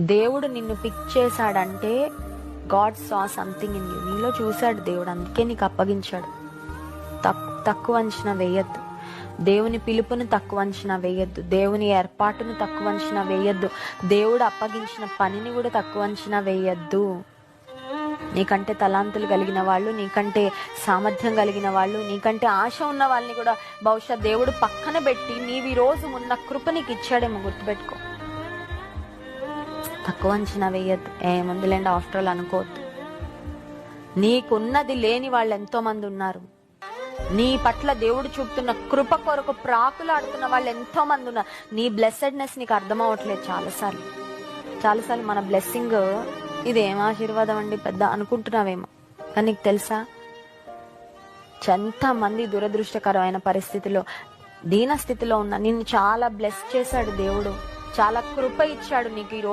దేవుడు నిన్ను పిక్ చేశాడంటే God saw something in you. నీలో చూశాడు దేవుడు, అందుకే నీకు అప్పగించాడు. తక్కువ అంచనా వేయద్దు. దేవుని పిలుపును తక్కువ అంచనా వేయద్దు. దేవుని ఏర్పాటును తక్కువ అంచనా వేయద్దు. దేవుడు అప్పగించిన పనిని కూడా తక్కువ అంచనా వేయద్దు. నీకంటే తలాంతులు కలిగిన వాళ్ళు, నీకంటే సామర్థ్యం కలిగిన వాళ్ళు, నీకంటే ఆశ ఉన్న వాళ్ళని కూడా బహుశా దేవుడు పక్కన పెట్టి నీవు ఈ రోజు ఉన్న కృప నీకు ఇచ్చాడేమో. గుర్తుపెట్టుకో, తక్కువ అంచనా వేయద్దు. ఏముందిలేండి ఆఫ్టర్ ఆల్ అనుకోవద్దు. నీకున్నది లేని వాళ్ళు ఎంతో మంది ఉన్నారు. నీ పట్ల దేవుడు చూపుతున్న కృప కొరకు ప్రాకులాడుతున్న వాళ్ళు ఎంతో మంది ఉన్నారు. నీ బ్లెస్సెడ్నెస్ నీకు అర్థం అవ్వట్లేదు. చాలాసార్లు మన బ్లెస్సింగ్ ఇదేం ఆశీర్వాదం అండి పెద్ద అనుకుంటున్నావేమో, కానీ నీకు తెలుసా, ఎంత మంది దురదృష్టకరమైన పరిస్థితిలో, దీన స్థితిలో ఉన్న నిన్ను చాలా బ్లెస్ చేశాడు దేవుడు. చాలా కృప ఇచ్చాడు నీకు ఈ రోజు.